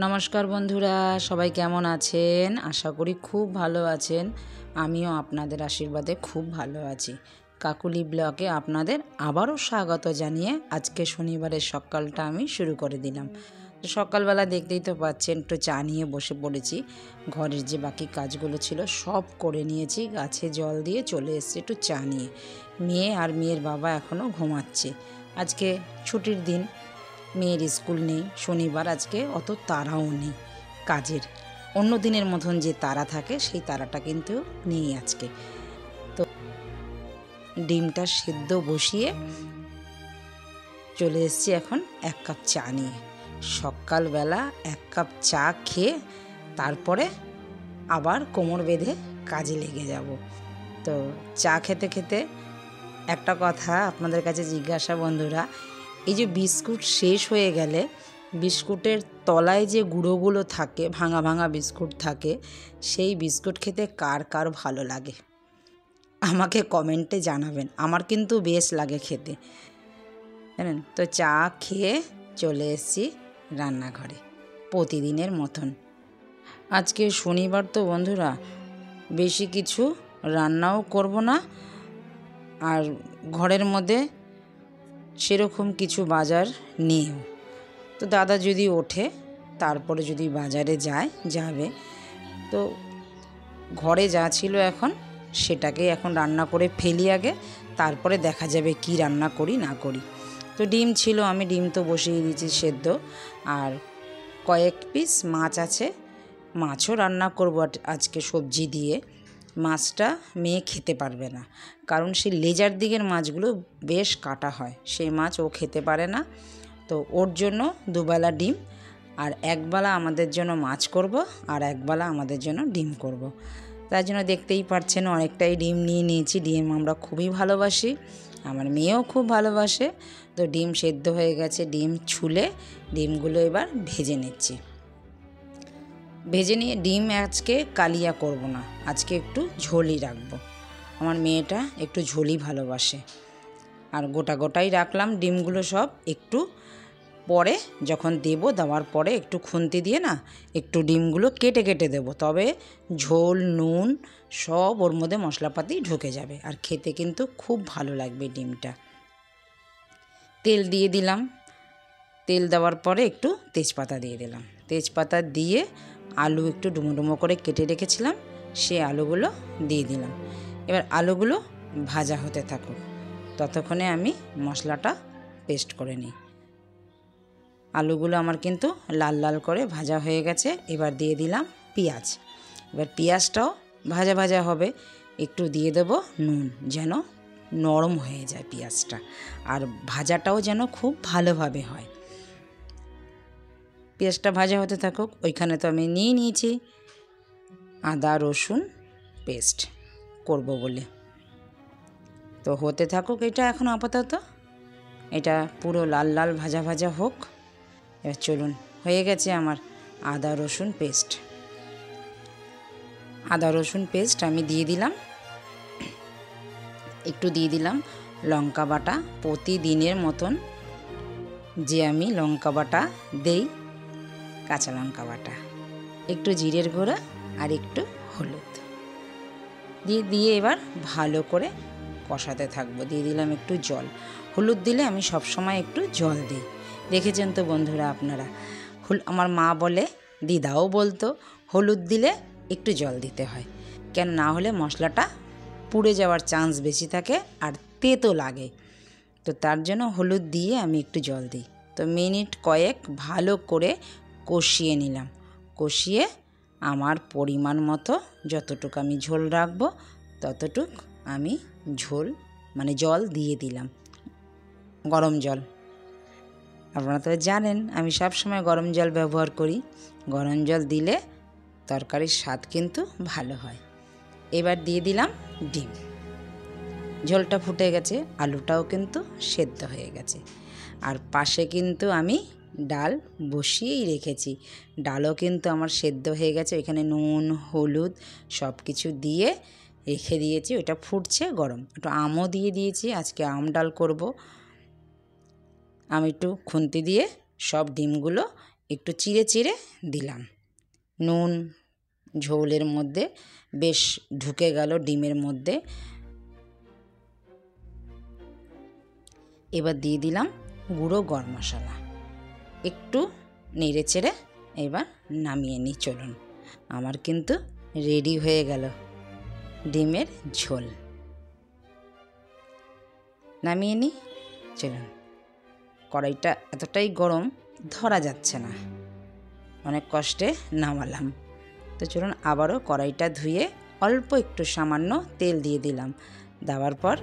নমস্কার বন্ধুরা, সবাই কেমন আছেন? আশা করি খুব ভালো আছেন। আমিও আপনাদের আশীর্বাদে খুব ভালো আছি। কাকুলি ব্লগে আপনাদের আবারও স্বাগত জানিয়ে আজকে শনিবারের সকালটা আমি শুরু করে দিলাম। সকালবেলা দেখতেই তো পাচ্ছেন, একটু চা নিয়ে বসে পড়েছি। ঘরের যে বাকি কাজগুলো ছিল সব করে নিয়েছি, গাছে জল দিয়ে চলে এসেছি একটু চা নিয়ে। মেয়ে আর মেয়ের বাবা এখনও ঘুমাচ্ছে। আজকে ছুটির দিন, মেয়ের স্কুল নেই, শনিবার, আজকে অত তাড়াও নেই কাজের। অন্য দিনের মতন যে তাড়া থাকে সেই তাড়াটা কিন্তু নেই আজকে। তো ডিমটা সেদ্ধ বসিয়ে চলে এসেছি এখন এক কাপ চা নিয়ে। সকালবেলা এক কাপ চা খেয়ে তারপরে আবার কোমর বেঁধে কাজে লেগে যাব। তো চা খেতে খেতে একটা কথা আপনাদের কাছে জিজ্ঞাসা বন্ধুরা, এই যে বিস্কুট শেষ হয়ে গেলে বিস্কুটের তলায় যে গুঁড়োগুলো থাকে, ভাঙা ভাঙা বিস্কুট থাকে, সেই বিস্কুট খেতে কার কার ভালো লাগে আমাকে কমেন্টে জানাবেন। আমার কিন্তু বেশ লাগে খেতে, জানেন তো। চা খেয়ে চলে এসেছি রান্নাঘরে প্রতিদিনের মতন। আজকে শনিবার তো বন্ধুরা, বেশি কিছু রান্নাও করব না, আর ঘরের মধ্যে সেরকম কিছু বাজার নেই। তো দাদা যদি ওঠে তারপরে যদি বাজারে যাবে, তো ঘরে যা ছিল এখন সেটাকে এখন রান্না করে ফেলি আগে, তারপরে দেখা যাবে কি রান্না করি না করি। তো ডিম ছিল, আমি ডিম তো বসিয়ে দিয়েছি সেদ্ধ, আর কয়েক পিস মাছ আছে, মাছও রান্না করব আজকে সবজি দিয়ে। মাছটা মেয়ে খেতে পারবে না, কারণ সেই লেজার দিকের মাছগুলো বেশ কাটা হয়, সেই মাছ ও খেতে পারে না। তো ওর জন্য দুবেলা ডিম, আর একবেলা আমাদের জন্য মাছ করব, আর একবেলা আমাদের জন্য ডিম করব। তার জন্য দেখতেই পাচ্ছেন অনেকটাই ডিম নিয়ে নিয়েছি। ডিম আমরা খুবই ভালোবাসি, আমার মেয়েও খুব ভালোবাসে। তো ডিম সেদ্ধ হয়ে গেছে, ডিম ছুলে ডিমগুলো এবার ভেজে নিচ্ছি। ভেজে নিয়ে ডিম আজকে কালিয়া করব না, আজকে একটু ঝোলই রাখবো। আমার মেয়েটা একটু ঝোলই ভালোবাসে। আর গোটা গোটাই রাখলাম ডিমগুলো সব। একটু পরে যখন দেওয়ার পরে একটু খুন্তি দিয়ে না একটু ডিমগুলো কেটে কেটে দেবো, তবে ঝোল নুন সব ওর মধ্যে মশলাপাতি ঢুকে যাবে, আর খেতে কিন্তু খুব ভালো লাগবে ডিমটা। তেল দিয়ে দিলাম, তেল দেওয়ার পরে একটু তেজপাতা দিয়ে দিলাম। তেজপাতা দিয়ে আলু একটু ডুমো ডুমো করে কেটে রেখেছিলাম, সে আলুগুলো দিয়ে দিলাম। এবার আলুগুলো ভাজা হতে থাকুক, ততক্ষণে আমি মশলাটা পেস্ট করে নিই। আলুগুলো আমার কিন্তু লাল লাল করে ভাজা হয়ে গেছে। এবার দিয়ে দিলাম পেঁয়াজ। এবার পেঁয়াজটাও ভাজা ভাজা হবে, একটু দিয়ে দেবো নুন, যেন নরম হয়ে যায় পেঁয়াজটা, আর ভাজাটাও যেন খুব ভালোভাবে হয়। পেঁয়াজটা ভাজা হতে থাকুক। ওইখানে তো আমি নিয়ে নিয়েছি আদা রসুন পেস্ট করব বলে, তো হতে থাকুক এটা। এখন আপাতত এটা পুরো লাল লাল ভাজা ভাজা হোক। এবার চলুন, হয়ে গেছে আমার আদা রসুন পেস্ট। আদা রসুন পেস্ট আমি দিয়ে দিলাম। একটু দিয়ে দিলাম লঙ্কা বাটা, প্রতিদিনের মতন যে আমি লঙ্কা বাটা দেই, কাঁচা লঙ্কা বাটা, একটু জিরের গুঁড়া আর একটু হলুদ দিয়ে এবার ভালো করে কষাতে থাকবো। দিয়ে দিলাম একটু জল। হলুদ দিলে আমি সবসময় একটু জল দিই, দেখেছেন তো বন্ধুরা আপনারা। আমার মা বলে, দিদাও বলতো, হলুদ দিলে একটু জল দিতে হয়, কেন না হলে মশলাটা পুড়ে যাওয়ার চান্স বেশি থাকে আর তেতো লাগে। তো তার জন্য হলুদ দিয়ে আমি একটু জল দিই। তো মিনিট কয়েক ভালো করে কষিয়ে নিলাম। কষিয়ে আমার পরিমাণ মতো যতটুকু আমি ঝোল রাখবো ততটুক আমি ঝোল জল দিয়ে দিলাম, গরম জল। আপনারা তো জানেন আমি সব সময় গরম জল ব্যবহার করি। গরম জল দিলে তরকারির স্বাদ কিন্তু ভালো হয়। এবার দিয়ে দিলাম ডিম। ঝোলটা ফুটে গেছে, আলুটাও কিন্তু সেদ্ধ হয়ে গেছে। আর পাশে কিন্তু আমি ডাল বসিয়েই রেখেছি, ডালও কিন্তু আমার সেদ্ধ হয়ে গেছে। এখানে নুন হলুদ সব কিছু দিয়ে রেখে দিয়েছি, ওইটা ফুটছে গরম। একটু আমও দিয়ে দিয়েছি, আজকে আম ডাল করব। আমি একটু খুন্তি দিয়ে সব ডিমগুলো একটু চিড়ে চিড়ে দিলাম। নুন ঝোলের মধ্যে বেশ ঢুকে গেল ডিমের মধ্যে। এবার দিয়ে দিলাম গুঁড়ো গরম মশলা, একটু নেড়ে চেড়ে এবার নামিয়ে নিই। চলুন, আমার কিন্তু রেডি হয়ে গেল ডিমের ঝোল। নামিয়ে নিই। চলুন, কড়াইটা এতটাই গরম ধরা যাচ্ছে না, অনেক কষ্টে নামালাম। তো চলুন আবারও কড়াইটা ধুয়ে অল্প একটু সামান্য তেল দিয়ে দিলাম। দেওয়ার পর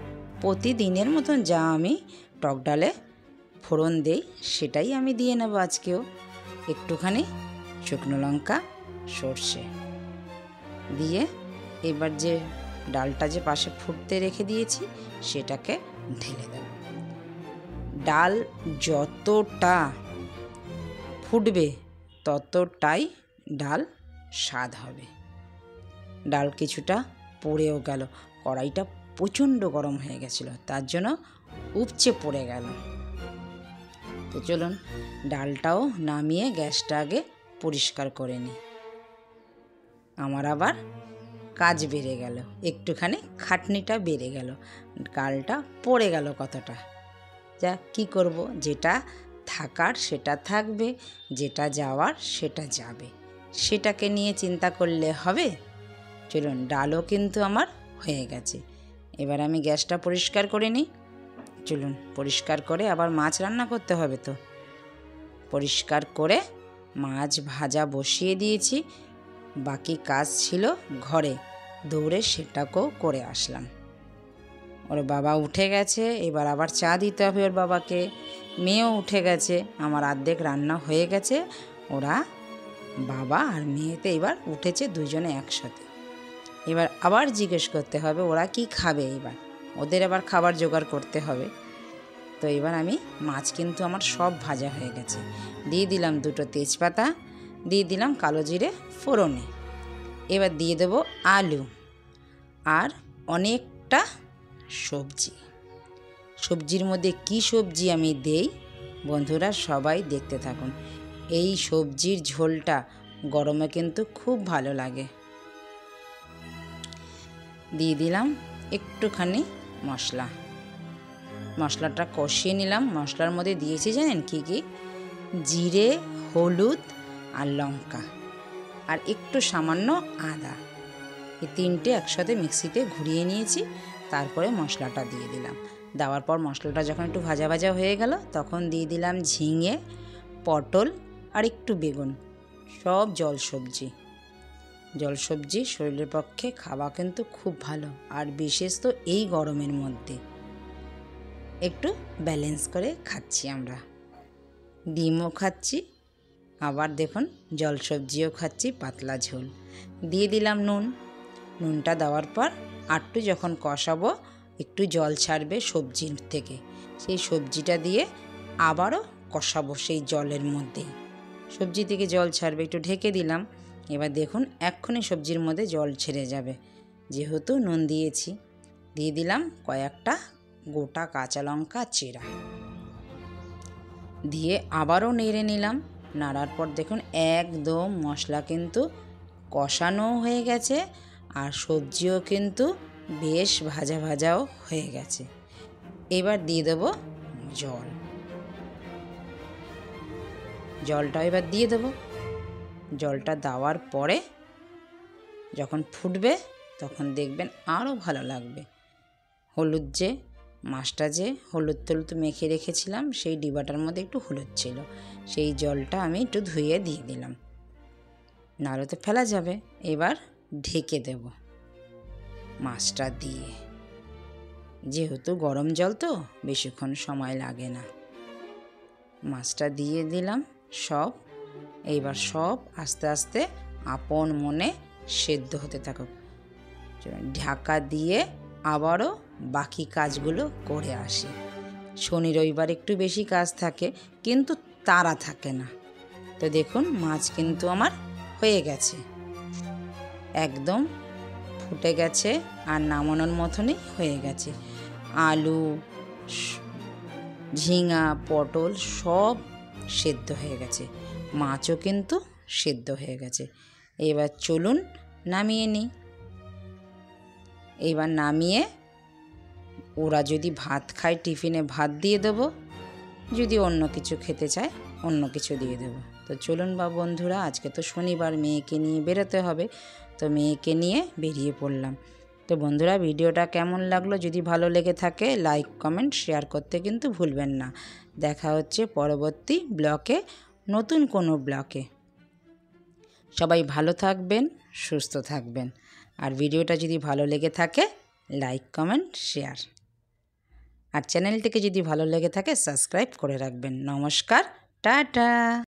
প্রতিদিনের মতন যা আমি টক ডালে ফোড়ন দেই সেটাই আমি দিয়ে নেব আজকেও। একটুখানি শুকনো লঙ্কা, সর্ষে দিয়ে এবার যে ডালটা যে পাশে ফুটতে রেখে দিয়েছি সেটাকে ঢেলে দেব। ডাল যতটা ফুটবে ততটাই ডাল স্বাদ হবে। ডাল কিছুটা পড়েও গেল, কড়াইটা প্রচণ্ড গরম হয়ে গেছিলো, তার জন্য উপচে পড়ে গেল। তো চলুন ডালটাও নামিয়ে গ্যাসটা আগে পরিষ্কার করে নিই। আমার আবার কাজ বেড়ে গেল, একটুখানি খাটনিটা বেড়ে গেল, ডালটা পড়ে গেল কতটা। যা কি করব, যেটা থাকার সেটা থাকবে, যেটা যাওয়ার সেটা যাবে, সেটাকে নিয়ে চিন্তা করলে হবে। চলুন, ডালও কিন্তু আমার হয়ে গেছে। এবার আমি গ্যাসটা পরিষ্কার করে নিই। চলুন, পরিষ্কার করে আবার মাছ রান্না করতে হবে। তো পরিষ্কার করে মাছ ভাজা বসিয়ে দিয়েছি। বাকি কাজ ছিল ঘরে, দৌড়ে সেটাকেও করে আসলাম। ওর বাবা উঠে গেছে, এবার আবার চা দিতে হবে ওর বাবাকে। মেয়েও উঠে গেছে, আমার অর্ধেক রান্না হয়ে গেছে। ওরা বাবা আর মেয়েতে এবার উঠেছে দুজনে একসাথে। এবার আবার জিজ্ঞেস করতে হবে ওরা কি খাবে, এবার ওদের আবার খাবার জোগাড় করতে হবে। তো এবার আমি মাছ কিন্তু আমার সব ভাজা হয়ে গেছে। দিয়ে দিলাম দুটো তেজপাতা, দিয়ে দিলাম কালো জিরে ফোড়নে। এবার দিয়ে দেবো আলু আর অনেকটা সবজি। সবজির মধ্যে কি সবজি আমি দেই বন্ধুরা সবাই দেখতে থাকুন। এই সবজির ঝোলটা গরমে কিন্তু খুব ভালো লাগে। দিয়ে দিলাম একটুখানি মশলা, মশলাটা কষিয়ে নিলাম। মশলার মধ্যে দিয়েছি জানেন কি কি? জিরে, হলুদ আর লঙ্কা আর একটু সামান্য আদা, এই তিনটে একসাথে মিক্সিতে ঘুরিয়ে নিয়েছি। তারপরে মশলাটা দিয়ে দিলাম। দেওয়ার পর মশলাটা যখন একটু ভাজা ভাজা হয়ে গেল তখন দিয়ে দিলাম ঝিঙে, পটল আর একটু বেগুন, সব জল সবজি। জল সবজি শরীরের পক্ষে খাওয়া কিন্তু খুব ভালো, আর বিশেষ তো এই গরমের মধ্যে একটু ব্যালেন্স করে খাচ্ছি আমরা। ডিমও খাচ্ছি, আবার দেখুন জল সবজিও খাচ্ছি, পাতলা ঝোল। দিয়ে দিলাম নুন। নুনটা দেওয়ার পর আরটু যখন কষাবো একটু জল ছাড়বে সবজির থেকে, সেই সবজিটা দিয়ে আবারও কষাবো সেই জলের মধ্যেই। সবজি থেকে জল ছাড়বে, একটু ঢেকে দিলাম। এবার দেখুন এক্ষুনি সবজির মধ্যে জল ছেড়ে যাবে, যেহেতু নুন দিয়েছি। দিয়ে দিলাম কয়েকটা গোটা কাঁচা লঙ্কা চিরা, দিয়ে আবারও নেড়ে নিলাম। নাড়ার পর দেখুন একদম মশলা কিন্তু কষানো হয়ে গেছে, আর সবজিও কিন্তু বেশ ভাজা ভাজাও হয়ে গেছে। এবার দিয়ে দেবো জল। জলটা এবার দিয়ে দেবো। জলটা দেওয়ার পরে যখন ফুটবে তখন দেখবেন আরও ভালো লাগবে। হলুদ যে মাছটা যে হলুদ টলুদ মেখে রেখেছিলাম সেই ডিবাটার মধ্যে একটু হলুদ ছিল, সেই জলটা আমি একটু ধুয়ে দিয়ে দিলাম, নাহলে তো ফেলা যাবে। এবার ঢেকে দেব মাছটা দিয়ে, যেহেতু গরম জল তো বেশিক্ষণ সময় লাগে না। মাছটা দিয়ে দিলাম সব। এইবার সব আস্তে আস্তে আপন মনে সেদ্ধ হতে থাকুক। ঢাকা দিয়ে আবারও বাকি কাজগুলো করে আসি। শনি রবিবার একটু বেশি কাজ থাকে, কিন্তু তাড়া থাকে না। তো দেখুন মাছ কিন্তু আমার হয়ে গেছে, একদম ফুটে গেছে আর নামানোর মতনই হয়ে গেছে। আলু, ঝিঙা, পটল সব সেদ্ধ হয়ে গেছে। মাছও কিন্তু সিদ্ধ হয়ে গেছে। এবার চলুন নামিয়ে নিই। এবার নামিয়ে ওরা যদি ভাত খায় টিফিনে ভাত দিয়ে দেবো, যদি অন্য কিছু খেতে চায় অন্য কিছু দিয়ে দেবো। তো চলুন বন্ধুরা, আজকে তো শনিবার, মেয়েকে নিয়ে বেরোতে হবে, তো মেয়েকে নিয়ে বেরিয়ে পড়লাম। তো বন্ধুরা, ভিডিওটা কেমন লাগলো, যদি ভালো লেগে থাকে লাইক কমেন্ট শেয়ার করতে কিন্তু ভুলবেন না। দেখা হচ্ছে পরবর্তী ব্লগে, নতুন কোনো ব্লগে। সবাই ভালো থাকবেন, সুস্থ থাকবেন। আর ভিডিওটা যদি ভালো লেগে থাকে লাইক কমেন্ট শেয়ার, আর চ্যানেলটিকে যদি ভালো লেগে থাকে সাবস্ক্রাইব করে রাখবেন। নমস্কার, টাটা।